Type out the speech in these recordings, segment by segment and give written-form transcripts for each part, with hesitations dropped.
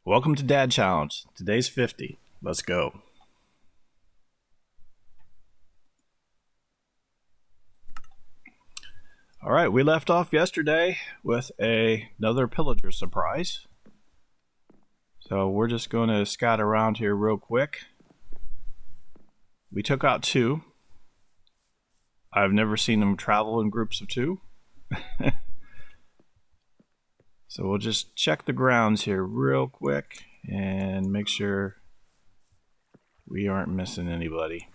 Welcome to Dad Challenge. Today's 50. Let's go. Alright, we left off yesterday with another pillager surprise. So we're just going to scout around here real quick. We took out two. I've never seen them travel in groups of two. So we'll just check the grounds here real quick and make sure we aren't missing anybody.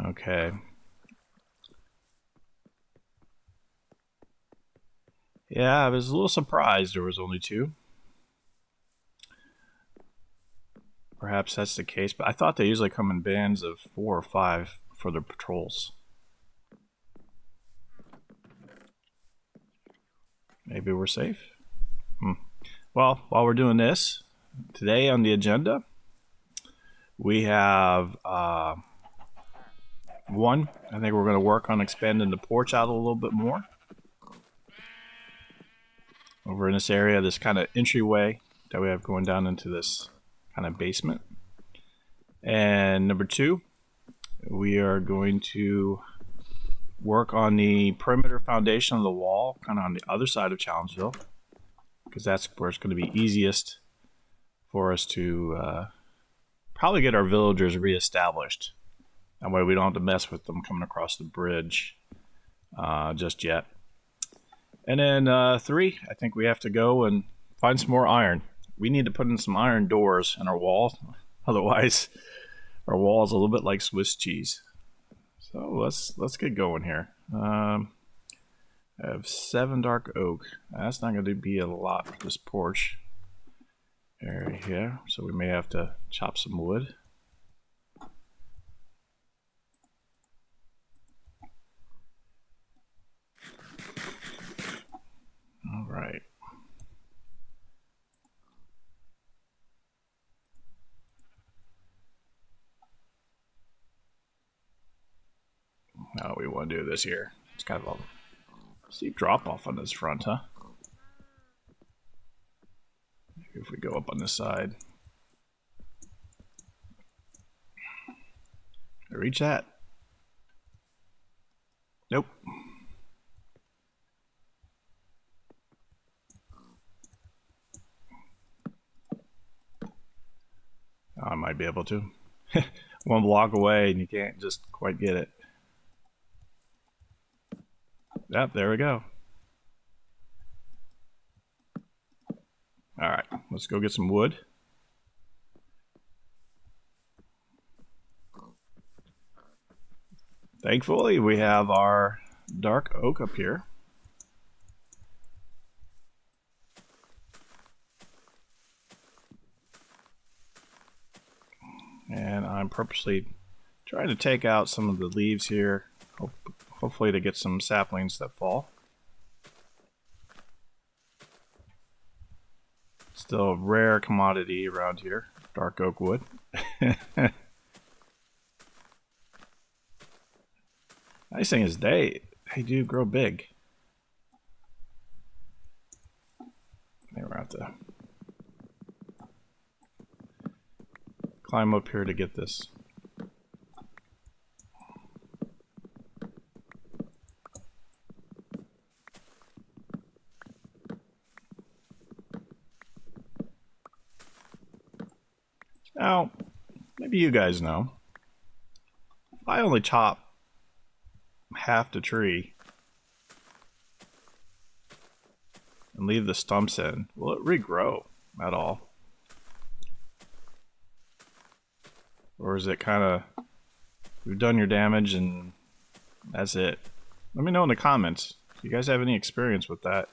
Okay. Yeah, I was a little surprised there was only two. Perhaps that's the case, but I thought they usually come in bands of 4 or 5 for their patrols. Maybe we're safe? Well, while we're doing this, today on the agenda, we have one. I think we're going to work on expanding the porch out a little bit more. Over in this area, this kind of entryway that we have going down into this kind of basement. And number 2, we are going to work on the perimeter foundation of the wall, kind of on the other side of Challengeville, because that's where it's going to be easiest for us to probably get our villagers reestablished. That way we don't have to mess with them coming across the bridge just yet. And then 3, I think we have to go and find some more iron. We need to put in some iron doors in our wall. Otherwise, our wall is a little bit like Swiss cheese. So let's get going here. I have 7 dark oak. That's not going to be a lot for this porch area here, so we may have to chop some wood. All right. Now we want to do this here. It's kind of a steep drop off on this front, huh? Maybe if we go up on this side. Can I reach that? Nope. I might be able to. 1 block away and you can't just quite get it. Yep, there we go. Alright, let's go get some wood. Thankfully, we have our dark oak up here. And I'm purposely trying to take out some of the leaves here, hopefully to get some saplings that fall. Still a rare commodity around here, dark oak wood. Nice thing is they do grow big. They were out to climb up here to get this. Now, maybe you guys know, if I only chop half the tree and leave the stumps in, will it regrow at all? Or is it kind of, you've done your damage and that's it? Let me know in the comments. Do you guys have any experience with that?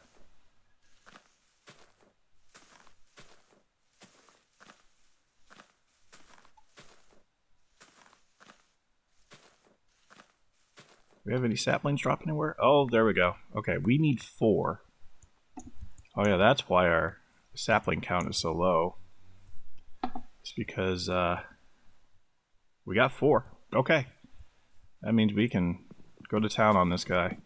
Do we have any saplings drop anywhere? Oh, there we go. Okay, we need 4. Oh yeah, that's why our sapling count is so low. It's because we got 4. Okay. That means we can go to town on this guy.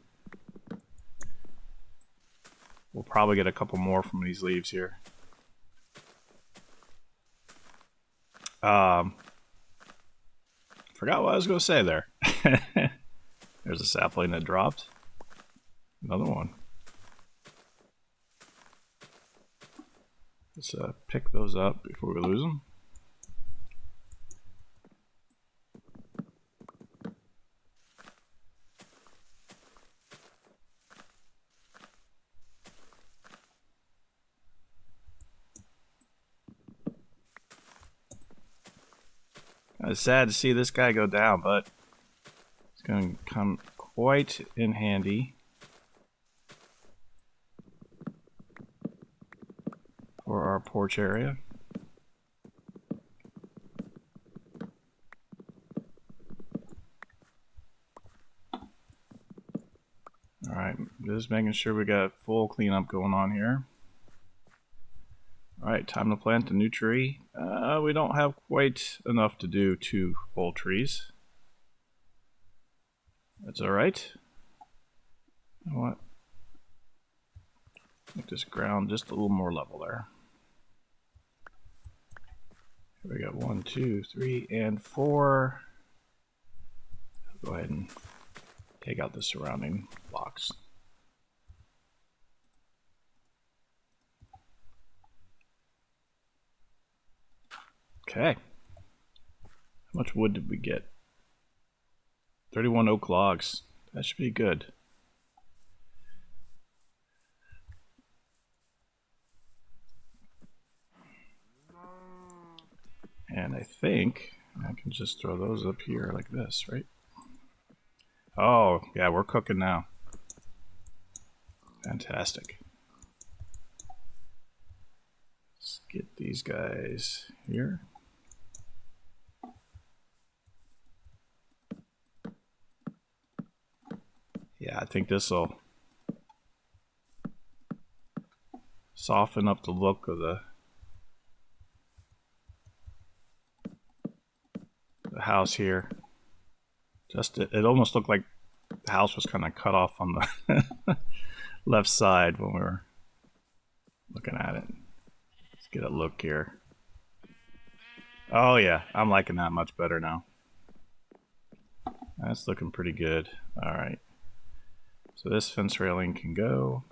We'll probably get a couple more from these leaves here. Forgot what I was going to say there. There's a sapling that dropped. Another one. Let's pick those up before we lose them. It's sad to see this guy go down, but it's going to come quite in handy for our porch area. Alright, just making sure we got full cleanup going on here. Alright, time to plant a new tree. We don't have quite enough to do 2 whole trees. That's alright. You know what? Make this ground just a little more level there. Here we got 1, 2, 3, and 4. Go ahead and take out the surrounding blocks. Okay. How much wood did we get? 31 oak logs. That should be good. And I think I can just throw those up here like this, right? Oh, yeah, we're cooking now. Fantastic. Let's get these guys here. Yeah, I think this will soften up the look of the house here. Just it almost looked like the house was kind of cut off on the left side when we were looking at it. Let's get a look here. Oh yeah, I'm liking that much better now. That's looking pretty good. All right. So this fence railing can go.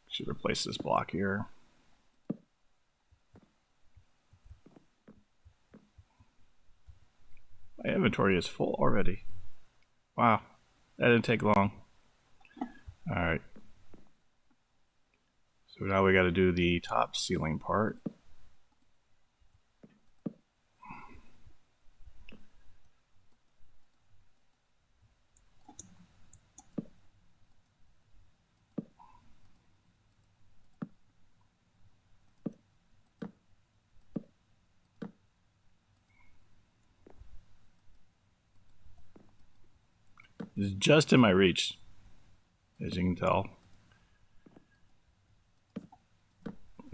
Should replace this block here. My inventory is full already. Wow, that didn't take long. All right. So now we got to do the top ceiling part. It's just in my reach, as you can tell.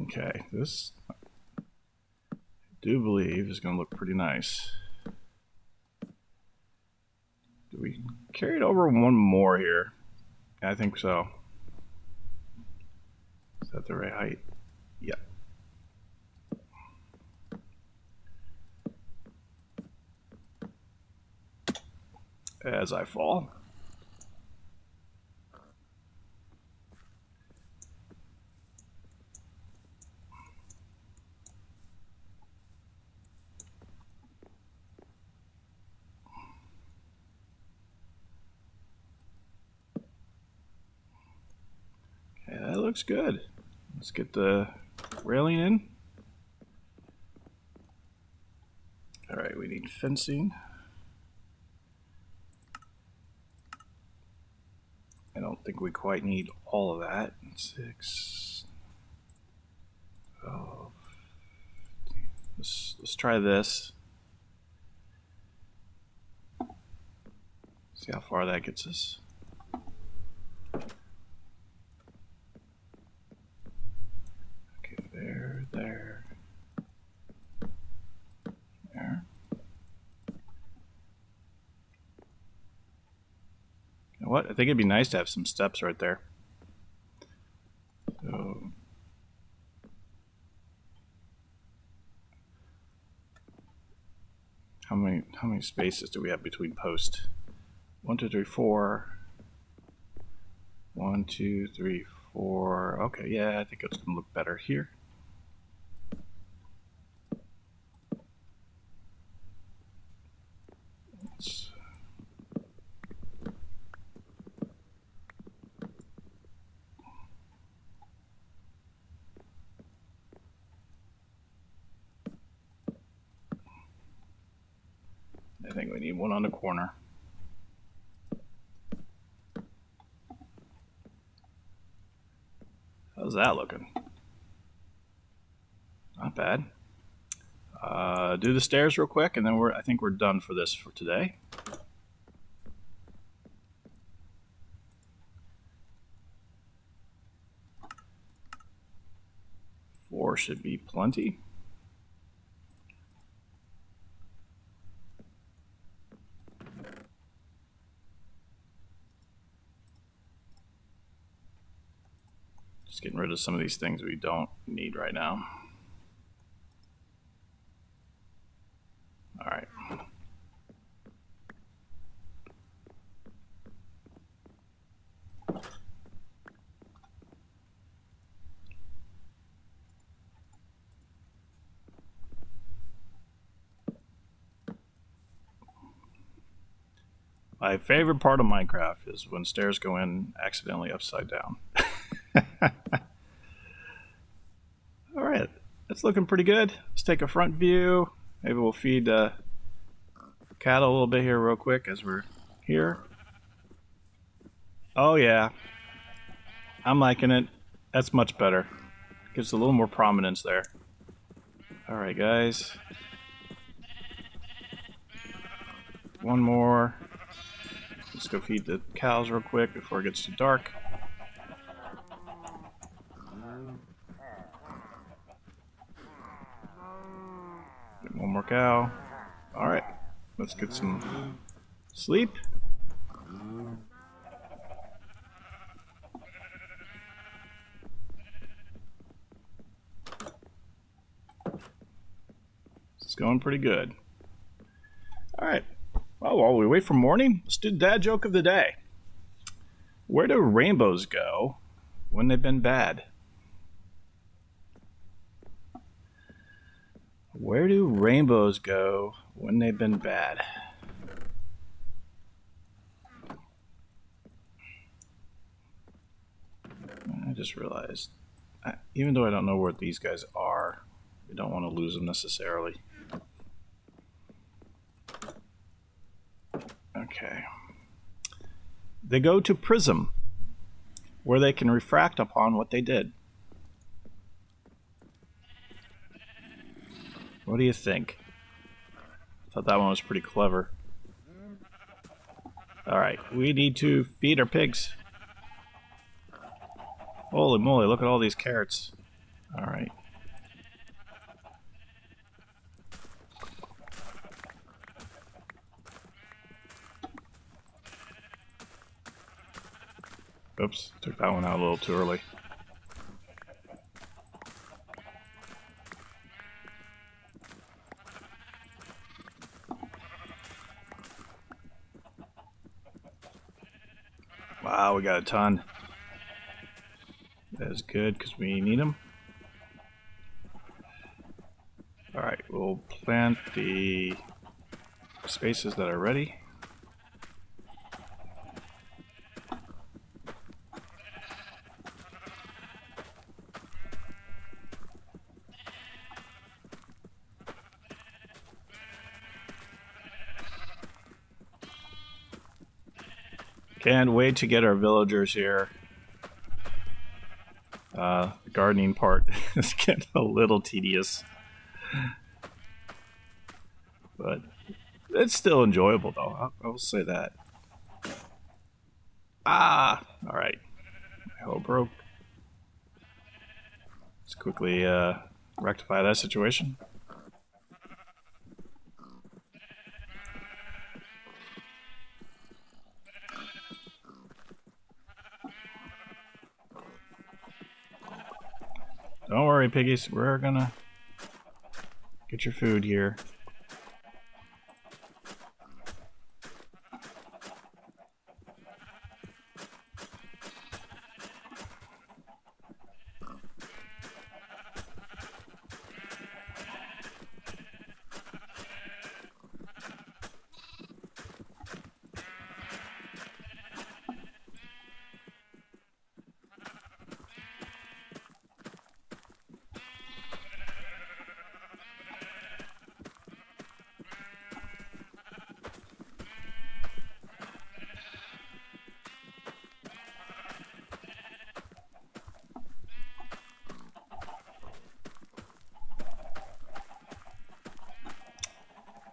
Okay, this I do believe is going to look pretty nice. Do we carry it over one more here? I think so. Is that the right height? Yep. As I fall. Okay, that looks good. Let's get the railing in. All right, we need fencing. I don't think we quite need all of that. 6. Oh. Let's try this. See how far that gets us. Okay, there. There. what? I think it'd be nice to have some steps right there. So, how many spaces do we have between posts? 1, 2, 3, 4. 1, 2, 3, 4. Okay, yeah, I think it's gonna look better here. I think we need one on the corner. How's that looking? Not bad. Do the stairs real quick, and then I think we're done for this for today. Four should be plenty. Just getting rid of some of these things we don't need right now. All right. My favorite part of Minecraft is when stairs go in accidentally upside down. All right, that's looking pretty good. Let's take a front view. Maybe we'll feed cattle a little bit here real quick as we're here. Oh yeah, I'm liking it. That's much better. Gives a little more prominence there. All right, guys. One more. Let's go feed the cows real quick before it gets too dark. Get one more cow. All right, let's get some sleep. It's going pretty good. All right. Well, while we wait for morning, let's do the dad joke of the day. Where do rainbows go when they've been bad? Where do rainbows go when they've been bad? I just realized, even though I don't know where these guys are, we don't want to lose them necessarily. Okay. They go to prism, where they can refract upon what they did. What do you think? I thought that one was pretty clever. Alright, we need to feed our pigs. Holy moly, look at all these carrots. Alright. Oops, took that one out a little too early. Wow, we got a ton. That is good because we need them. Alright, we'll plant the spaces that are ready. Can't wait to get our villagers here. The gardening part is getting a little tedious. But it's still enjoyable, though. I will say that. Ah! Alright. My hoe broke. Let's quickly rectify that situation. Don't worry, piggies. We're gonna get your food here.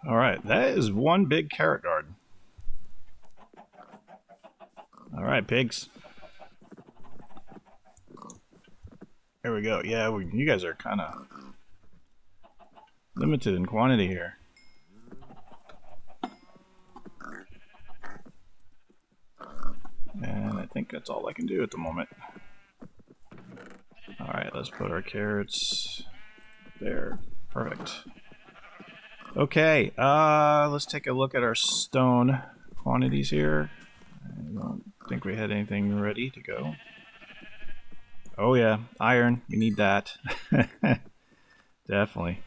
Alright, that is one big carrot garden. Alright, pigs. There we go. Yeah, you guys are kind of limited in quantity here. And I think that's all I can do at the moment. Alright, let's put our carrots there. Perfect. Okay, let's take a look at our stone quantities here. I don't think we had anything ready to go. Oh yeah, iron. We need that. Definitely.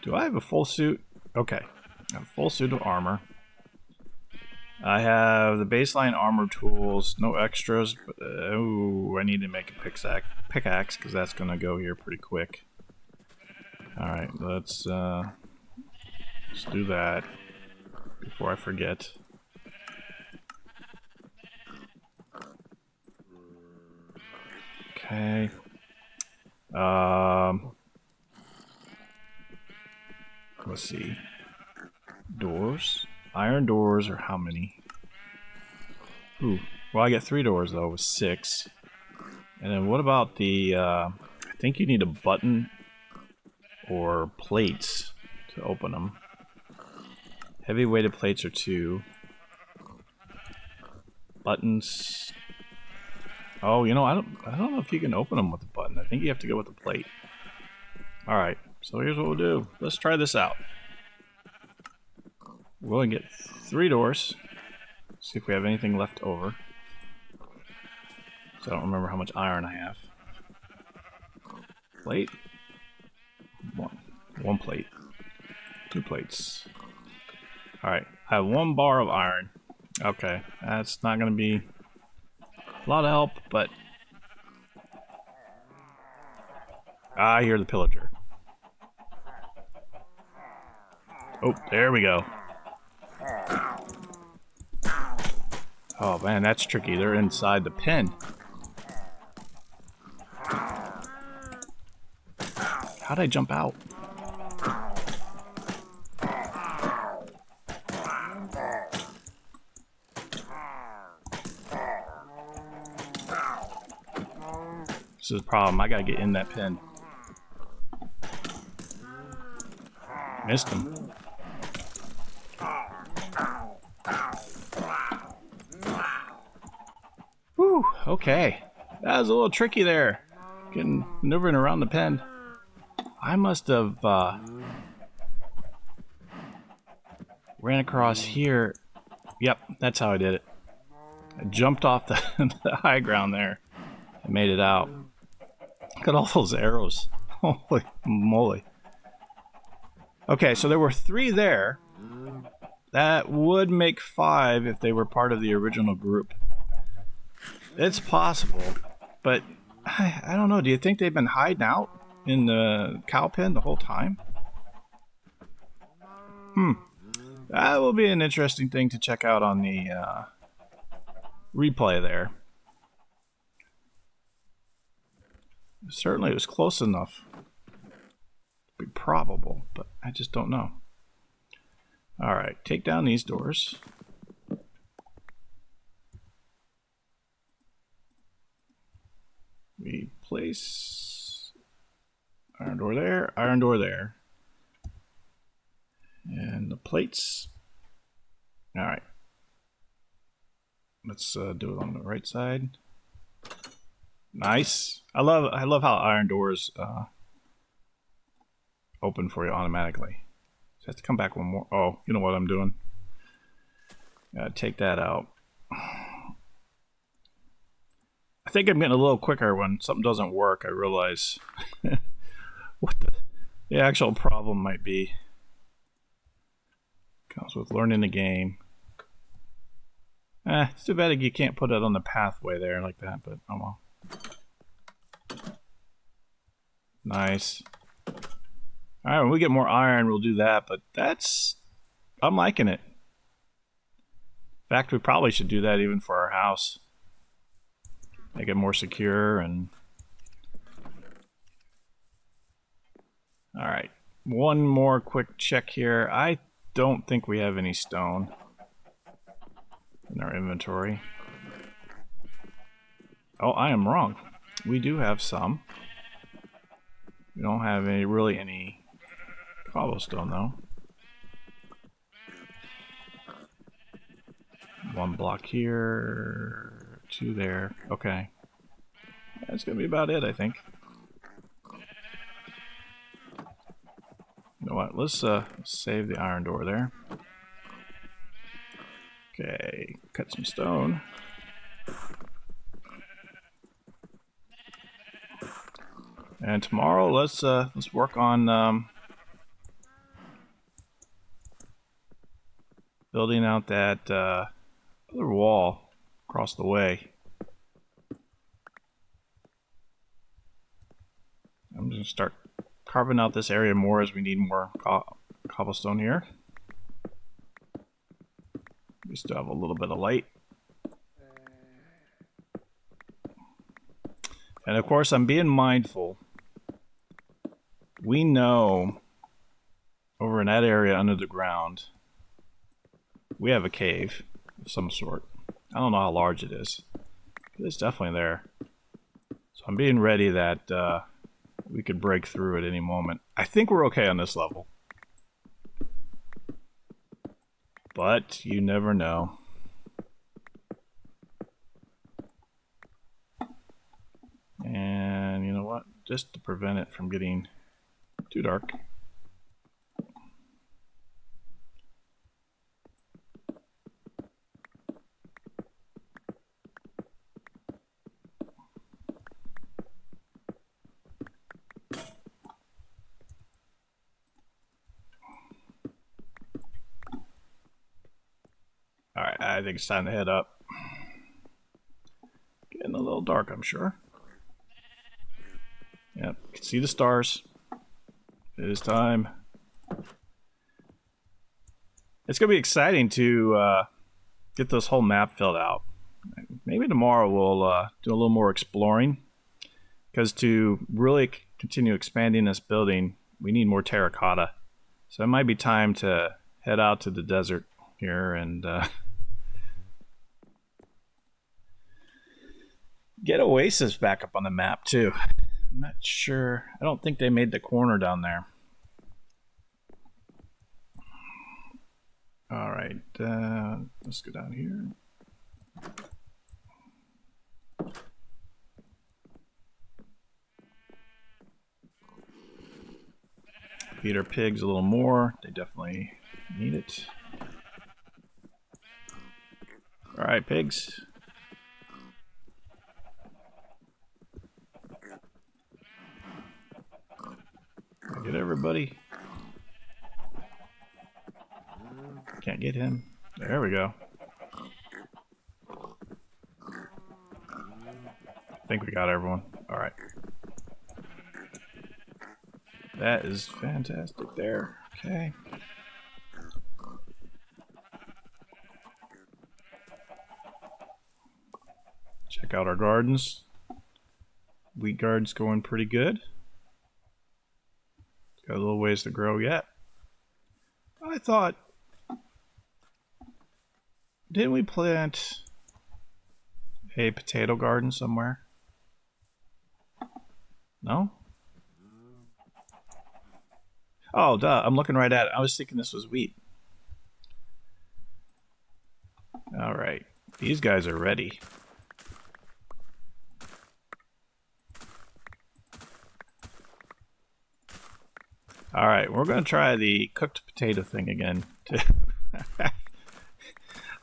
Do I have a full suit? Okay. I have a full suit of armor. I have the baseline armor tools, no extras, but oh, I need to make a pickaxe because that's going to go here pretty quick. Alright, let's do that before I forget. Okay. Let's see. Doors. Iron doors are how many? Ooh. Well, I get 3 doors though, with 6. And then what about the? I think you need a button or plates to open them. Heavy weighted plates are 2. Buttons. Oh, you know, I don't know if you can open them with a button. I think you have to go with a plate. All right. So here's what we'll do. Let's try this out. We'll go and get 3 doors. See if we have anything left over. So I don't remember how much iron I have. Plate. 1 plate. 2 plates. Alright, I have 1 bar of iron. Okay, that's not going to be a lot of help, but... I hear the pillager. Oh, there we go. Oh man, that's tricky. They're inside the pen. How'd I jump out? This is the problem. I gotta get in that pen. Missed him. Whew, okay. That was a little tricky there. Getting maneuvering around the pen. I must have ran across here. Yep, that's how I did it. I jumped off the, the high ground there and made it out. Look at all those arrows. Holy moly. Okay, so there were 3 there. That would make 5 if they were part of the original group. It's possible, but I don't know. Do you think they've been hiding out in the cow pen the whole time? That will be an interesting thing to check out on the replay there. Certainly it was close enough to be probable, but I just don't know. Alright, take down these doors. We place iron door there, iron door there. And the plates. Alright. Let's do it on the right side. Nice. I love how iron doors open for you automatically. So I have to come back one more. Oh, you know what I'm doing? Gotta take that out. I think I'm getting a little quicker when something doesn't work. I realize what the actual problem might be. Comes with learning the game. It's too bad you can't put it on the pathway there like that, but oh well. Nice. Alright, when we get more iron, we'll do that, but I'm liking it. In fact, we probably should do that even for our house. Make it more secure and... Alright, one more quick check here. I don't think we have any stone in our inventory. Oh, I am wrong. We do have some. We don't have really any cobblestone though. One block here, two there. Okay. That's gonna be about it, I think. You know what? Let's save the iron door there. Okay, cut some stone. And tomorrow, let's work on building out that other wall across the way. I'm just gonna start carving out this area more as we need more cobblestone here. We still have a little bit of light. And of course, I'm being mindful. We know over in that area under the ground, we have a cave of some sort. I don't know how large it is, but it's definitely there. So I'm being ready that we could break through at any moment. I think we're okay on this level, but you never know. And you know what? Just to prevent it from getting too dark. Alright, I think it's time to head up. Getting a little dark, I'm sure. Yep, you can see the stars. It is time. It's going to be exciting to get this whole map filled out. Maybe tomorrow we'll do a little more exploring. Because to really continue expanding this building, we need more terracotta. So it might be time to head out to the desert here and get Oasis back up on the map too. I'm not sure. I don't think they made the corner down there. Alright, let's go down here. Feed our pigs a little more. They definitely need it. Alright, pigs. Get everybody. Can't get him. There we go. I think we got everyone. Alright. That is fantastic there. Okay. Check out our gardens. Wheat garden's going pretty good. Got a little ways to grow yet. I thought, didn't we plant a potato garden somewhere? No? Oh, duh, I'm looking right at it. I was thinking this was wheat. Alright, these guys are ready. All right, we're going to try the cooked potato thing again.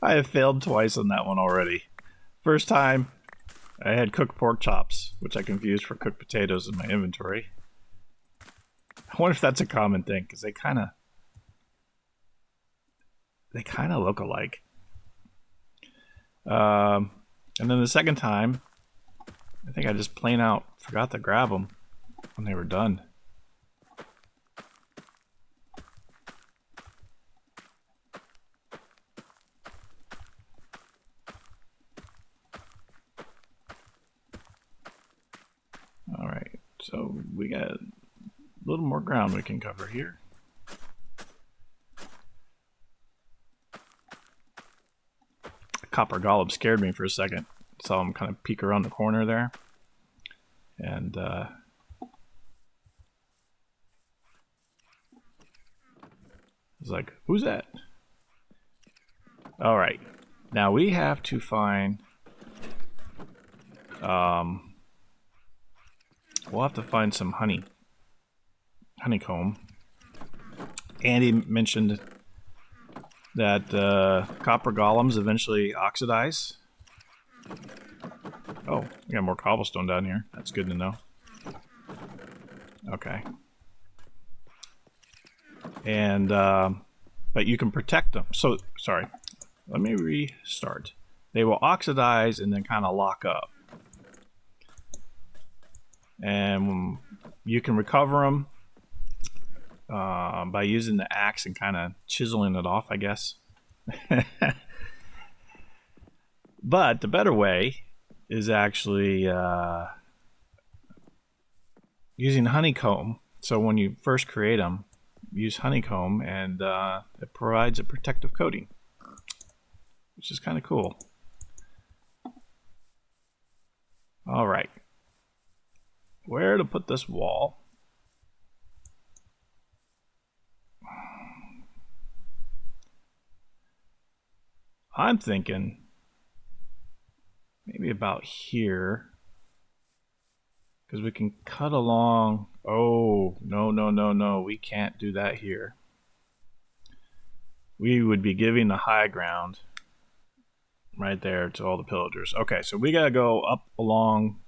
I have failed twice on that one already. First time, I had cooked pork chops, which I confused for cooked potatoes in my inventory. I wonder if that's a common thing, because they kind of look alike. And then the second time, I think I just plain out forgot to grab them when they were done. Alright, so we got a little more ground we can cover here. Copper Golem scared me for a second. Saw him kind of peek around the corner there. And I was like, who's that? Alright, now we have to find... we'll have to find some honeycomb. Andy mentioned that copper golems eventually oxidize. Oh, we got more cobblestone down here. That's good to know. Okay. And, but you can protect them. So, sorry. Let me restart. They will oxidize and then kind of lock up. And you can recover them by using the axe and kind of chiseling it off, I guess. But the better way is actually using honeycomb. So when you first create them, use honeycomb, and it provides a protective coating, which is kind of cool. All right. Where to put this wall? I'm thinking maybe about here, because we can cut along. Oh, no, we can't do that here. We would be giving the high ground right there to all the pillagers. Okay, so we gotta go up along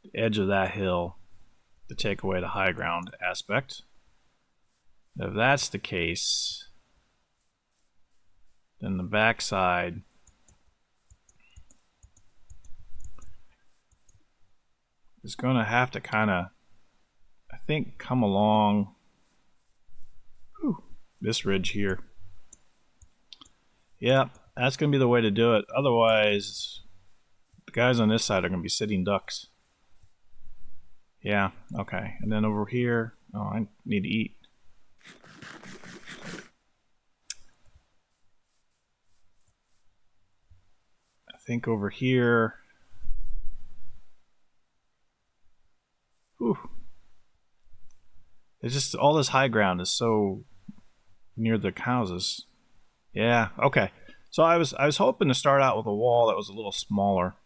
the edge of that hill to take away the high ground aspect. If that's the case, then the backside is going to have to kind of, I think, come along this ridge here. Yeah, that's going to be the way to do it. Otherwise, the guys on this side are going to be sitting ducks. Yeah, okay. And then over here, oh, I need to eat. I think over here. Whew. It's just all this high ground is so near the houses. Yeah, okay. So I was hoping to start out with a wall that was a little smaller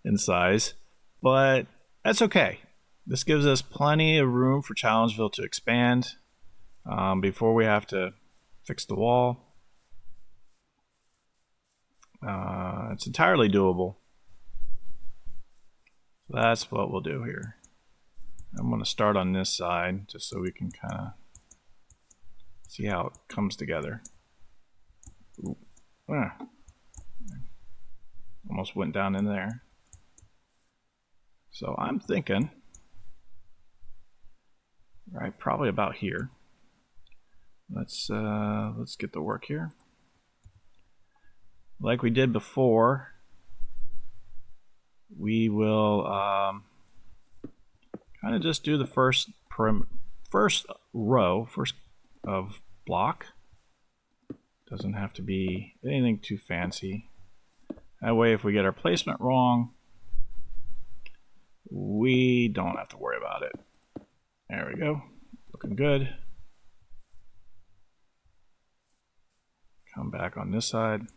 in size, but that's okay. This gives us plenty of room for Challengeville to expand before we have to fix the wall. It's entirely doable. So that's what we'll do here. I'm going to start on this side just so we can kind of see how it comes together. Ooh. Ah. Almost went down in there. So I'm thinking, right, probably about here. Let's get to work here. Like we did before, we will kind of just do the first row of block. Doesn't have to be anything too fancy. That way, if we get our placement wrong, we don't have to worry about it. There we go. Looking good. Come back on this side.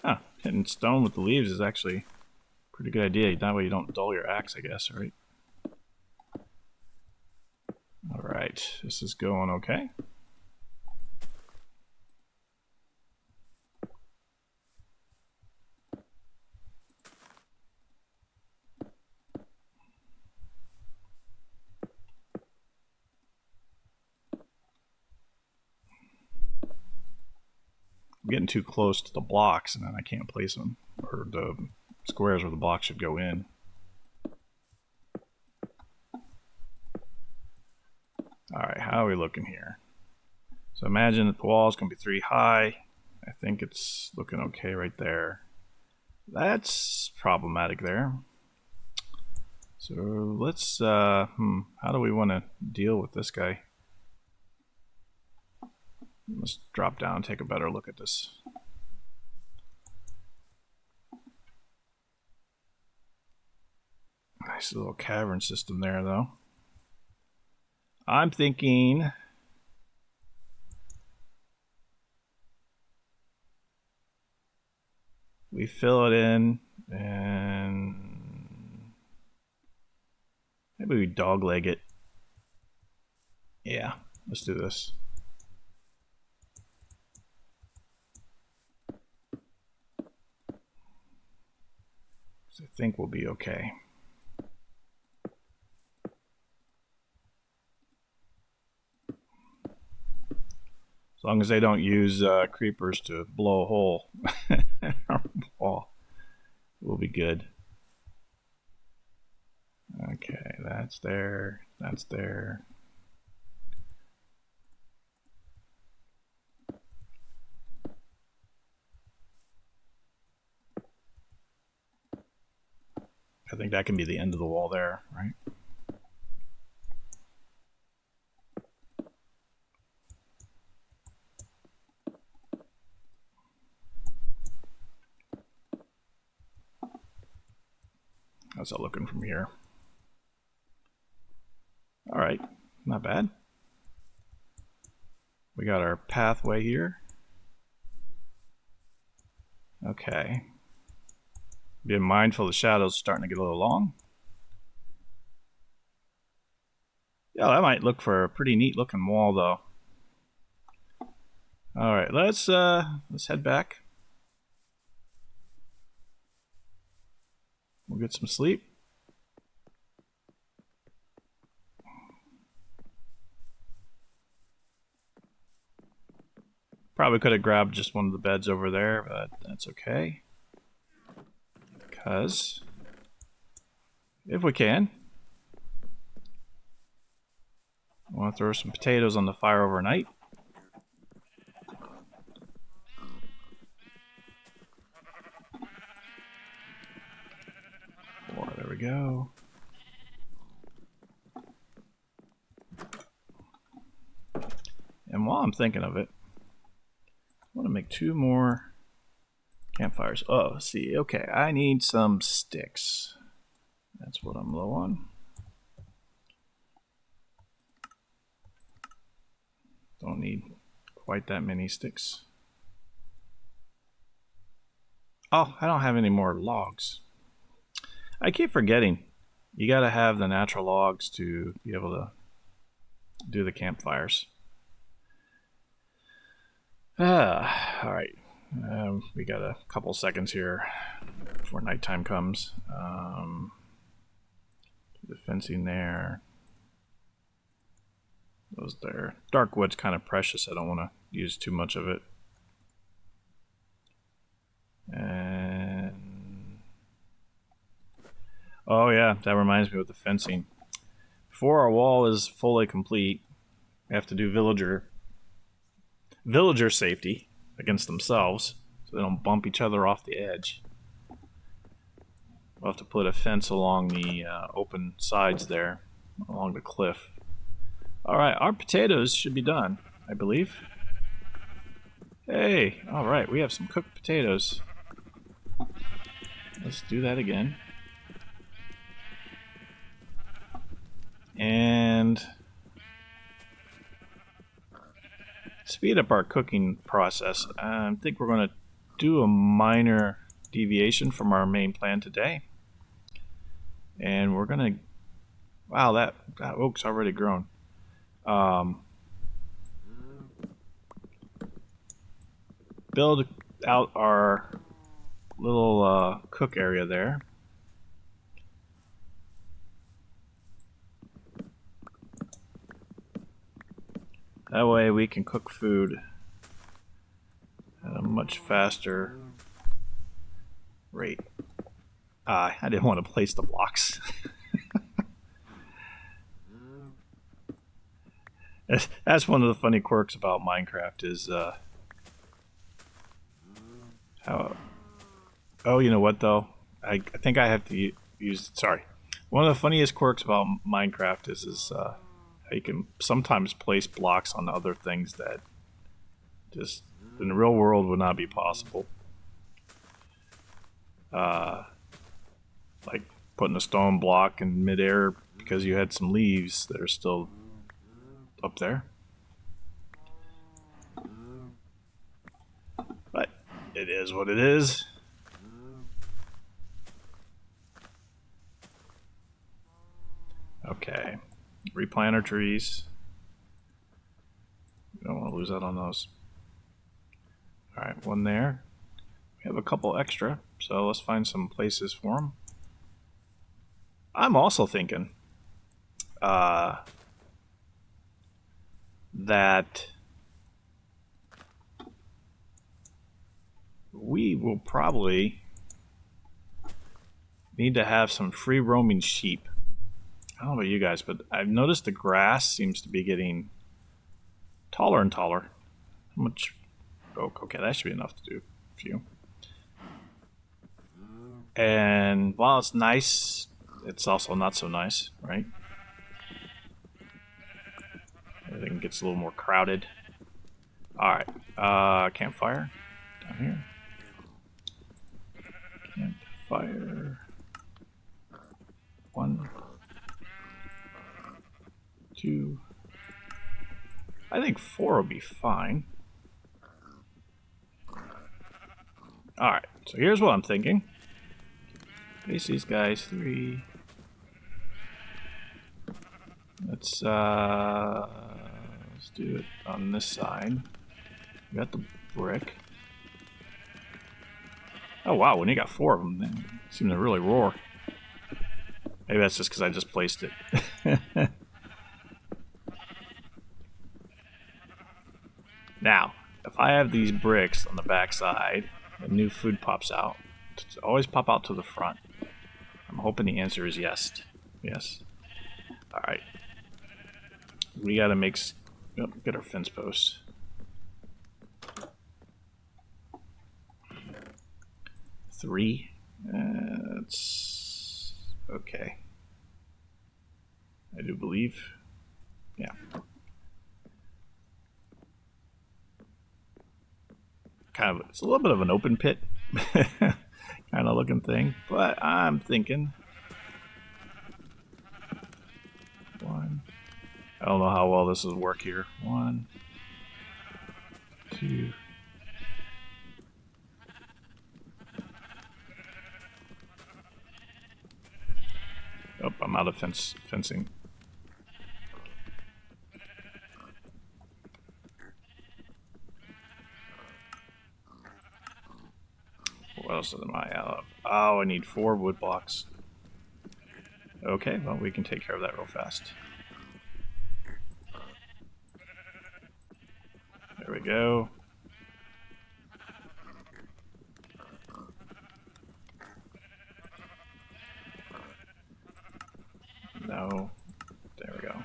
Huh. Hitting stone with the leaves is actually a pretty good idea. That way you don't dull your axe, I guess, right? Alright, this is going okay. I'm getting too close to the blocks and then I can't place them, or the squares where the blocks should go in. Alright, how are we looking here? So imagine that the wall is going to be 3 high. I think it's looking okay right there. That's problematic there. So let's, how do we want to deal with this guy? Let's drop down and take a better look at this. Nice little cavern system there, though. I'm thinking we fill it in and maybe we dogleg it. Yeah, let's do this. I think we'll be okay. As long as they don't use creepers to blow a hole in our wall, we'll be good. Okay, that's there. That's there. I think that can be the end of the wall there, right? How's that looking from here? All right, not bad. We got our pathway here. Okay. Being mindful the shadows starting to get a little long. Yeah, that might look for a pretty neat looking wall though. All right, let's head back. We'll get some sleep. Probably could have grabbed just one of the beds over there, but that's okay. Because if we can, I want to throw some potatoes on the fire overnight. Oh, there we go. And while I'm thinking of it, I want to make 2 more campfires. Oh, let's see. Okay, I need some sticks. That's what I'm low on. Don't need quite that many sticks. Oh, I don't have any more logs. I keep forgetting. You gotta have the natural logs to be able to do the campfires. Alright. We got a couple seconds here before nighttime comes. The fencing there. Those there. Dark wood's kind of precious. I don't want to use too much of it. And oh yeah, that reminds me with the fencing. Before our wall is fully complete, we have to do villager safety against themselves, so they don't bump each other off the edge. We'll have to put a fence along the open sides there, along the cliff. Alright, our potatoes should be done, I believe. Hey, alright, we have some cooked potatoes. Let's do that again. And speed up our cooking process. I think we're going to do a minor deviation from our main plan today. And we're gonna, wow, that oak's already grown. Build out our little cook area there. That way we can cook food at a much faster rate. I didn't want to place the blocks. That's one of the funny quirks about Minecraft is how... Oh, you know what though? I think I have to use... Sorry. One of the funniest quirks about Minecraft is how you can sometimes place blocks on other things that just in the real world would not be possible. Like putting a stone block in midair because you had some leaves that are still up there. But it is what it is. Okay. Replant our trees. We don't want to lose out on those. Alright, one there. We have a couple extra, so let's find some places for them. I'm also thinking that we will probably need to have some free roaming sheep. I don't know about you guys, but I've noticed the grass seems to be getting taller and taller. How much oak? Okay, that should be enough to do a few. And while it's nice, it's also not so nice, right? Everything gets a little more crowded. Alright, campfire down here. Campfire. 1, 2. I think 4 will be fine. Alright, so here's what I'm thinking. Place these guys 3. Let's do it on this side. We got the brick. Oh wow, when you got 4 of them, they seem to really roar. Maybe that's just because I just placed it. Now, if I have these bricks on the back side, and new food pops out, does it always pop out to the front? I'm hoping the answer is yes. Yes. Alright. We gotta make... Oh, get our fence post. Three. That's... okay. I do believe. Yeah. Kind of, it's a little bit of an open pit kind of looking thing, but I'm thinking 1. I don't know how well this will work here. 1, 2. Oh, I'm out of fencing. What else am I out of? Oh, I need 4 wood blocks. Okay, well, we can take care of that real fast. There we go. No. There we go.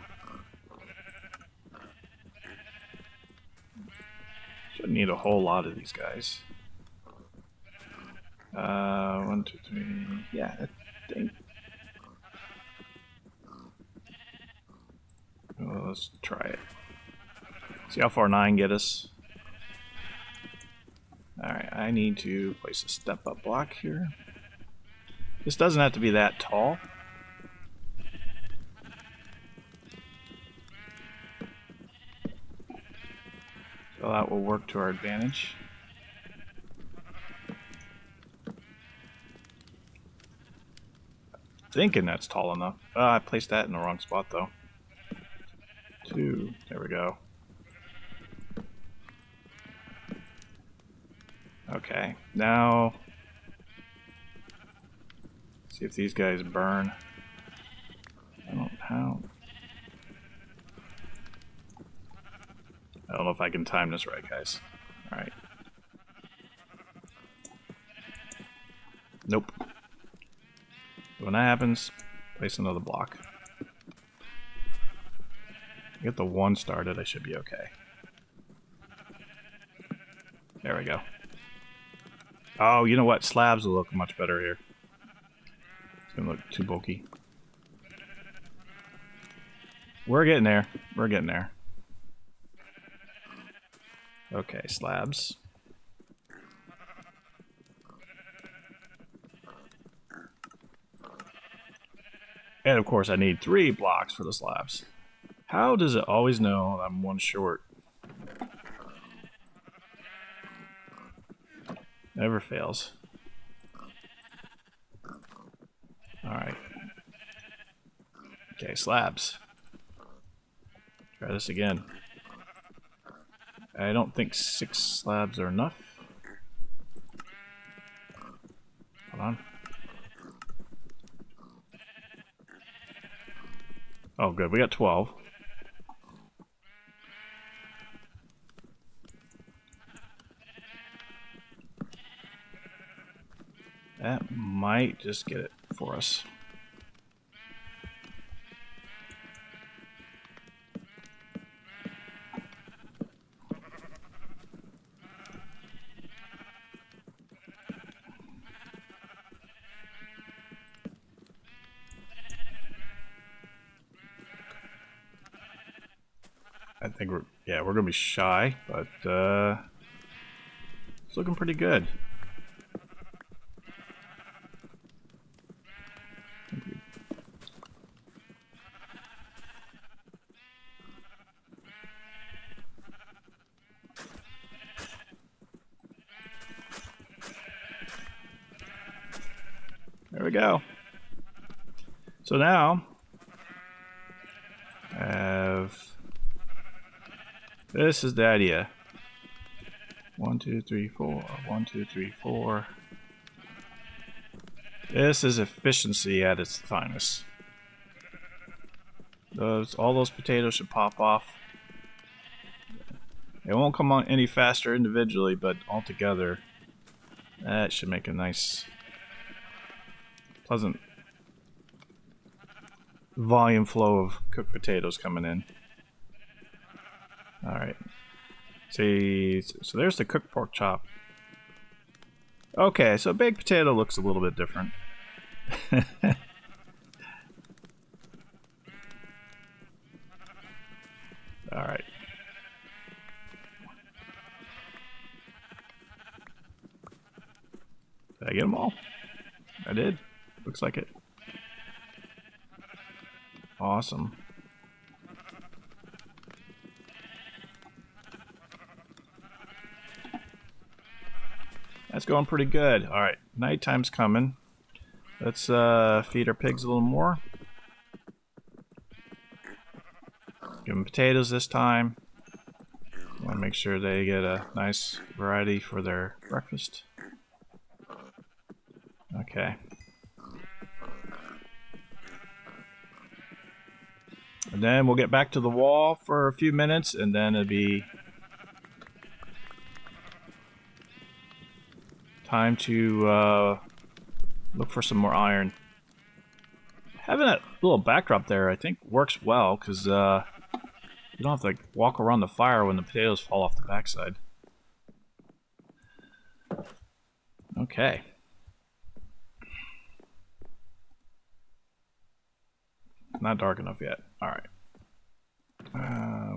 Shouldn't need a whole lot of these guys. 1, 2, 3. Yeah, I think. Well, let's try it. See how far 9 get us. Alright, I need to place a step-up block here. This doesn't have to be that tall. So that will work to our advantage. thinking that's tall enough. I placed that in the wrong spot though. 2. There we go. Okay, now see if these guys burn. I don't know if I can time this right, guys. Alright. Nope. When that happens, place another block. Get the 1 started, I should be okay. There we go. Oh, you know what? Slabs will look much better here. It's gonna look too bulky. We're getting there. We're getting there. Okay, slabs. And of course I need 3 blocks for the slabs. How does it always know I'm 1 short? Never fails. Alright. Okay, slabs. Try this again. I don't think 6 slabs are enough. Hold on. Oh, good. We got 12. That might just get it for us. I think we're gonna be shy, but it's looking pretty good. There we go. So now this is the idea. 1, 2, 3, 4. 1, 2, 3, 4. This is efficiency at its finest. All those potatoes should pop off. It won't come on any faster individually, but all together, that should make a nice, pleasant volume flow of cooked potatoes coming in. Alright. See, so there's the cooked pork chop. Okay, so baked potato looks a little bit different. Alright. Did I get them all? I did. Looks like it. Awesome. That's going pretty good. Alright, nighttime's coming. Let's feed our pigs a little more. Give them potatoes this time. Want to make sure they get a nice variety for their breakfast. Okay. And then we'll get back to the wall for a few minutes, and then it'll be time to look for some more iron. Having that little backdrop there, I think, works well, because you don't have to walk around the fire when the potatoes fall off the backside. Okay. Not dark enough yet. Alright.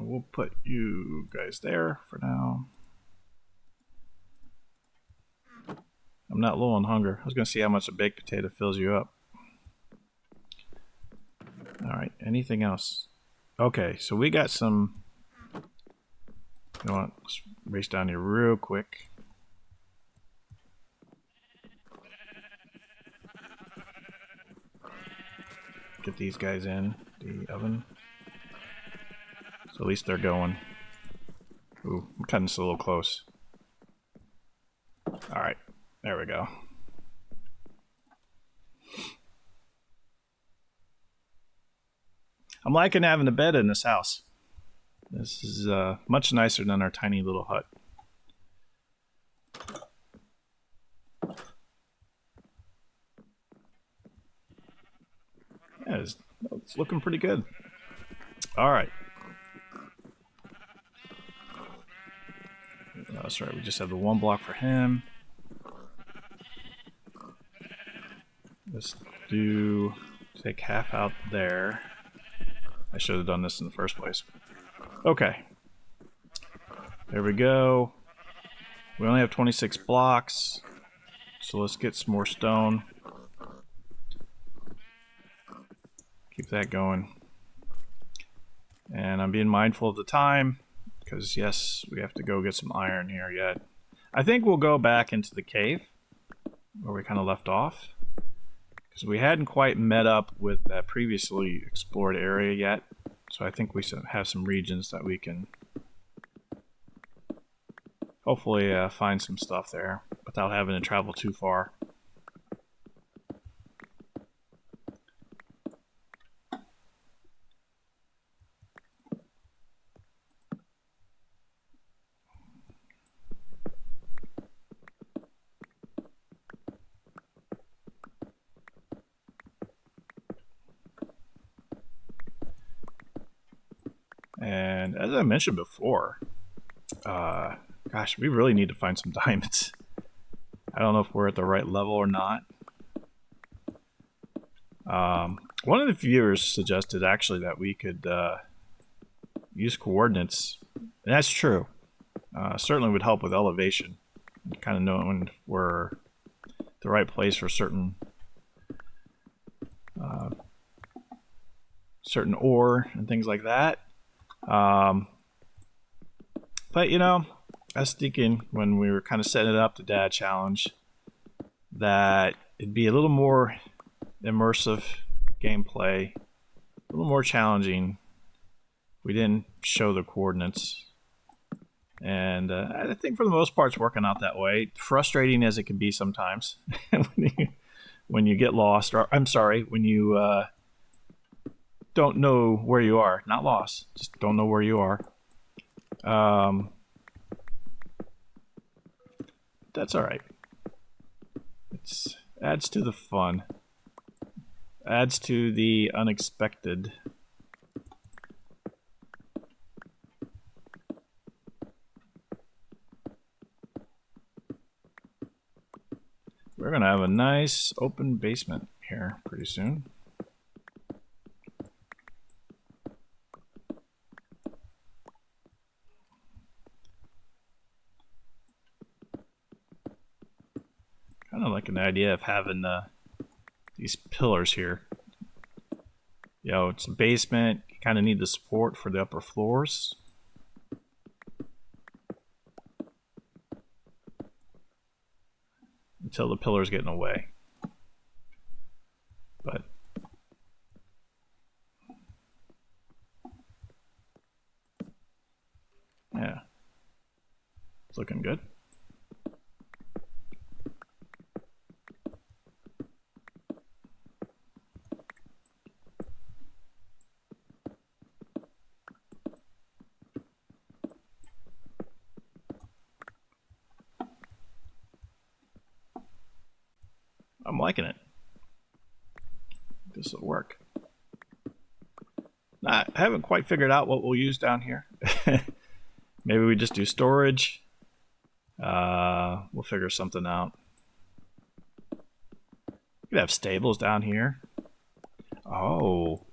We'll put you guys there for now. I'm not low on hunger. I was going to see how much a baked potato fills you up. Alright, anything else? Okay, so we got some... You know what? Let's race down here real quick. get these guys in the oven. So at least they're going. Ooh, I'm cutting this a little close. Alright, there we go. I'm liking having a bed in this house. This is much nicer than our tiny little hut. Yeah, it's looking pretty good. Alright. That's right, we just have the one block for him. Let's take half out there. I should have done this in the first place. Okay. There we go. We only have 26 blocks. So let's get some more stone. Keep that going. And I'm being mindful of the time, because yes, we have to go get some iron here yet. I think we'll go back into the cave where we kind of left off, because we hadn't quite met up with that previously explored area yet. So I think we have some regions that we can hopefully find some stuff there without having to travel too far. And as I mentioned before, gosh, we really need to find some diamonds. I don't know if we're at the right level or not. One of the viewers suggested actually that we could use coordinates, and that's true. Certainly would help with elevation, kind of knowing if we're the right place for certain ore and things like that. But you know, I was thinking when we were kind of setting it up, the dad challenge, that it'd be a little more immersive gameplay, a little more challenging. We didn't show the coordinates, and I think for the most part it's working out that way. Frustrating as it can be sometimes when you get lost, or I'm sorry, when you don't know where you are. Not lost, just don't know where you are. That's all right. It adds to the fun. Adds to the unexpected. We're gonna have a nice open basement here pretty soon. Kind of like an idea of having these pillars here. You know, it's a basement. You kind of need the support for the upper floors. Until the pillars get in the way. But yeah, it's looking good. I'm liking it. This will work. I haven't quite figured out what we'll use down here. Maybe we just do storage. We'll figure something out. We could have stables down here. Oh,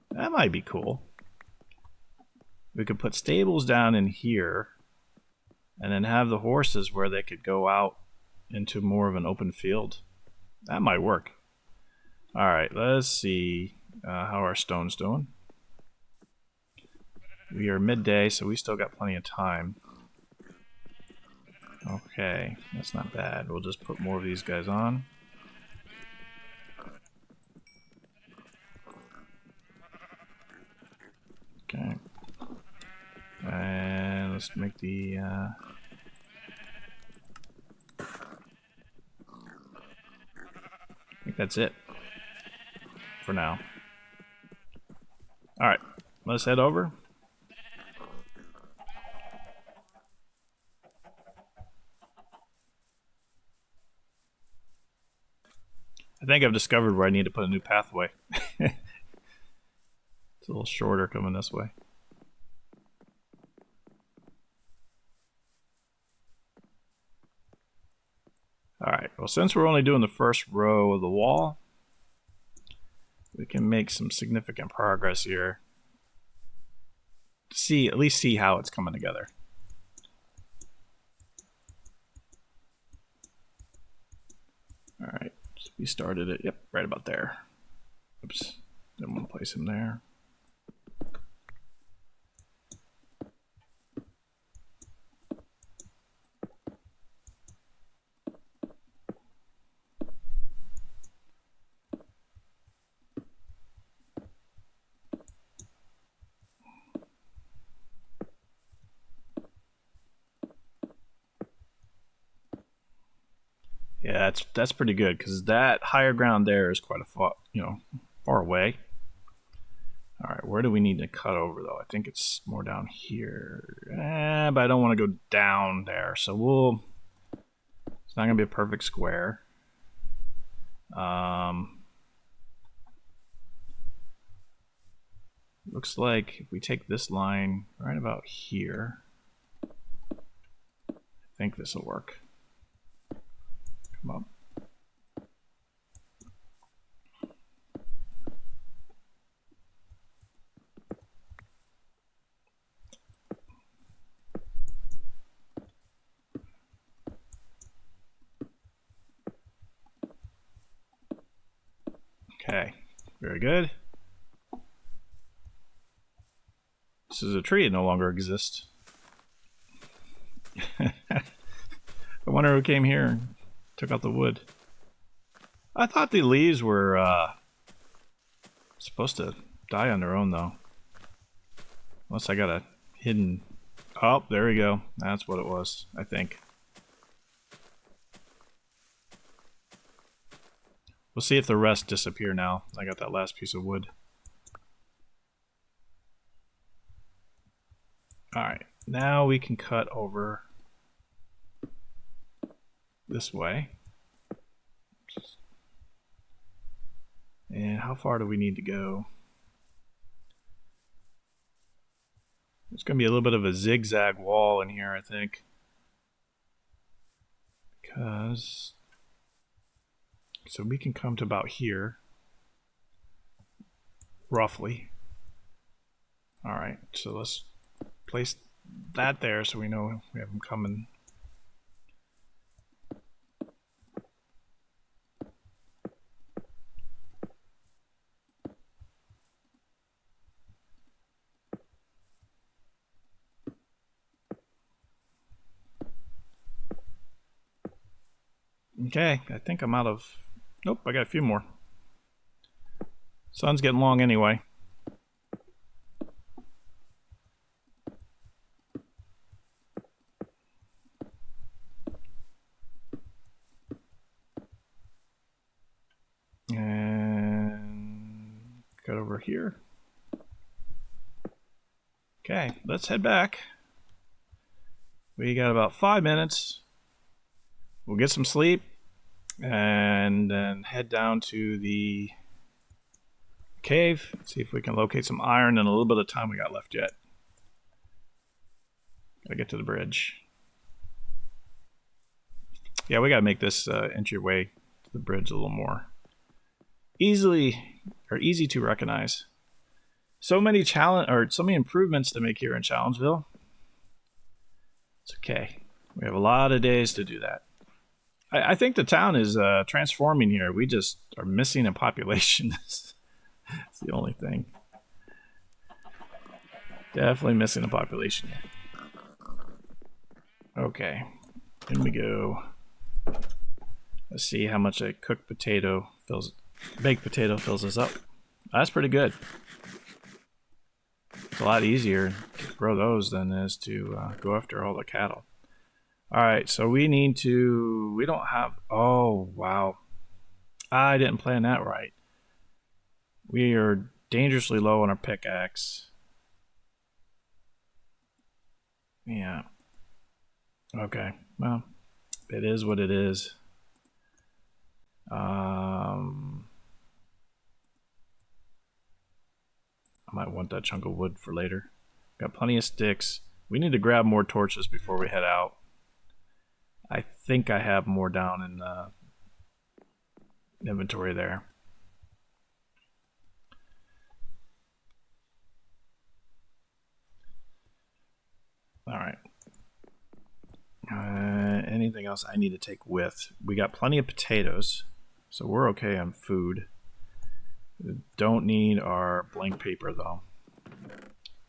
that might be cool. We could put stables down in here and then have the horses where they could go out into more of an open field. That might work. Alright, let's see how our stone's doing. We are midday, so we still got plenty of time. Okay, that's not bad. We'll just put more of these guys on. let's make the I think that's it for now. Alright, let's head over. I think I've discovered where I need to put a new pathway. It's a little shorter coming this way. Alright, well, since we're only doing the first row of the wall, we can make some significant progress here. At least see how it's coming together. Alright, so we started it, yep, right about there. Oops, didn't want to place him there. Yeah, that's pretty good because that higher ground there is quite a far away. All right, where do we need to cut over though? I think it's more down here, but I don't want to go down there, so it's not gonna be a perfect square. Looks like if we take this line right about here, I think this will work. Come up. Okay, very good. This is a tree that no longer exists. I wonder who came here and took out the wood. I thought the leaves were supposed to die on their own though. Unless I got a hidden... Oh, there we go. That's what it was, I think. We'll see if the rest disappear now. I got that last piece of wood. Alright, now we can cut over this way. And how far do we need to go? There's going to be a little bit of a zigzag wall in here, I think. Because... So we can come to about here. Roughly. Alright, so let's place that there so we know we have them coming. Okay, I think I'm out of... Nope, I got a few more. Sun's getting long anyway. And cut over here. Okay, let's head back. We got about 5 minutes. We'll get some sleep and then head down to the cave, see if we can locate some iron in a little bit of time we got left yet. Gotta get to the bridge. Yeah, we gotta make this entryway to the bridge a little more easy to recognize. So many improvements to make here in Challengeville. It's okay. We have a lot of days to do that. I think the town is transforming here. We just are missing a population. It's the only thing. Definitely missing a population. Okay, in we go. Let's see how much a baked potato fills us up. That's pretty good. It's a lot easier to grow those than it is to go after all the cattle. Alright, so we need to... We don't have... Oh, wow. I didn't plan that right. We are dangerously low on our pickaxe. Yeah. Okay, well, it is what it is. I might want that chunk of wood for later. Got plenty of sticks. We need to grab more torches before we head out. I think I have more down in the inventory there. Alright. Anything else I need to take with? We got plenty of potatoes, so we're okay on food. Don't need our blank paper though.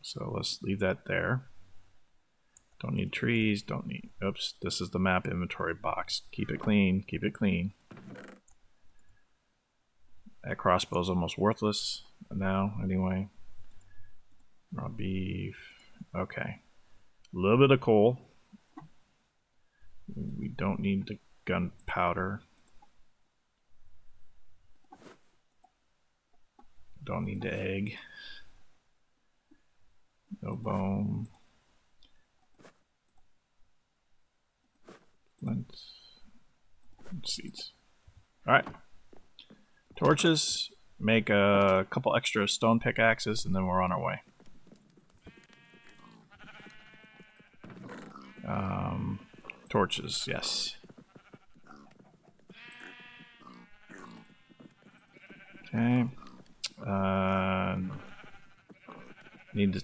So let's leave that there. Don't need trees, don't need... Oops, this is the map inventory box. Keep it clean, keep it clean. That crossbow's almost worthless now, anyway. Raw beef. Okay. A little bit of coal. We don't need the gunpowder. Don't need the egg. No bone. Flint. Seeds. Alright. Torches. Make a couple extra stone pickaxes and then we're on our way. Torches, yes. Okay. Need the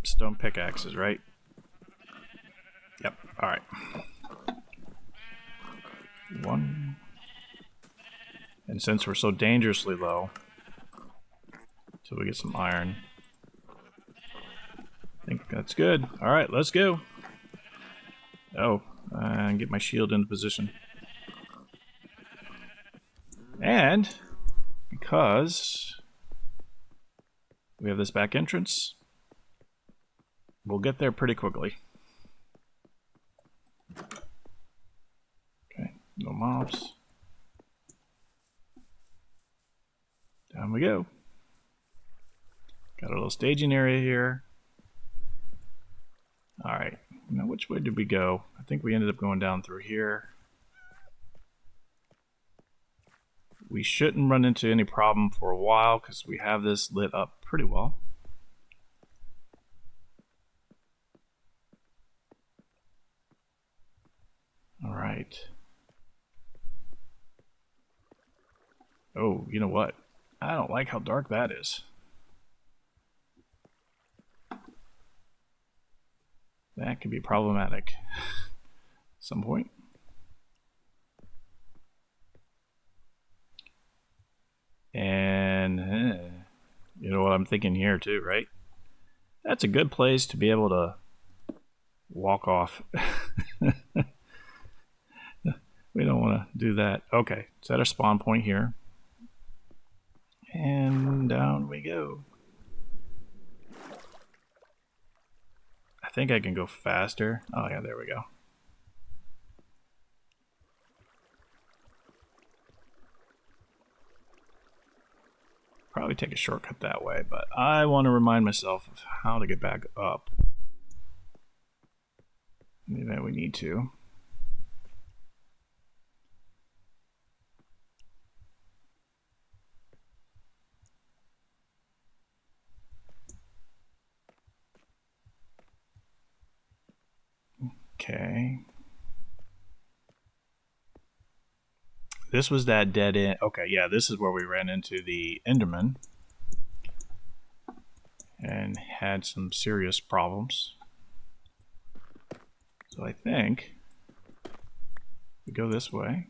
stone pickaxes, right? Yep, alright. One. And since we're so dangerously low, till we get some iron, I think that's good. Alright, let's go. Oh, and get my shield into position. And because we have this back entrance, we'll get there pretty quickly. Okay, no mobs. Down we go. Got a little staging area here. Alright, now which way did we go? I think we ended up going down through here. We shouldn't run into any problem for a while because we have this lit up pretty well. Alright. Oh, you know what? I don't like how dark that is. That could be problematic at some point. And you know what I'm thinking here too, right? That's a good place to be able to walk off. We don't want to do that. Okay, set our spawn point here. And down we go. I think I can go faster. Oh yeah, there we go. Probably take a shortcut that way, but I want to remind myself of how to get back up in the event we need to. Okay. This was that dead end. Okay, yeah, this is where we ran into the Enderman and had some serious problems. So I think we go this way.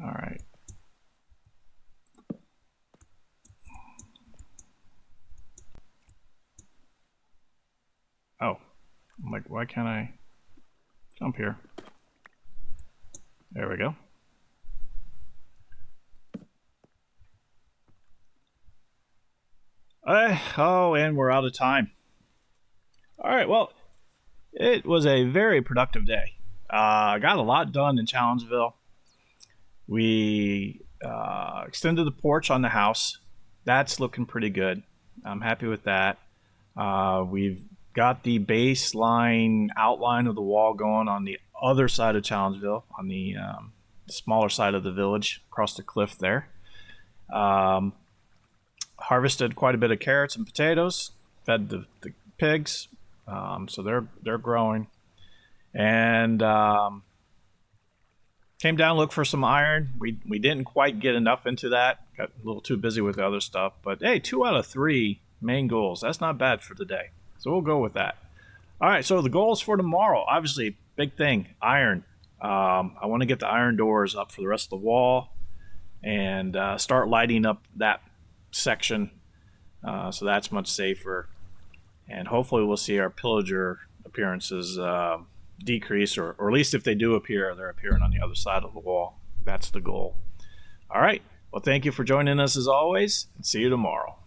All right. Oh, I'm like, why can't I jump here? There we go. And we're out of time. All right, well, it was a very productive day. Got a lot done in Challengeville. We extended the porch on the house. That's looking pretty good. I'm happy with that. We've got the baseline outline of the wall going on the other side of Challengeville, on the smaller side of the village, across the cliff there. Harvested quite a bit of carrots and potatoes. Fed the pigs, so they're growing. And came down, looked for some iron. We didn't quite get enough into that. Got a little too busy with the other stuff. But hey, 2 out of 3 main goals. That's not bad for the day. So we'll go with that. All right, so the goals for tomorrow, obviously, big thing, iron. I want to get the iron doors up for the rest of the wall and start lighting up that section so that's much safer. And hopefully we'll see our pillager appearances decrease, or at least if they do appear, they're appearing on the other side of the wall. That's the goal. All right. Well, thank you for joining us as always, and see you tomorrow.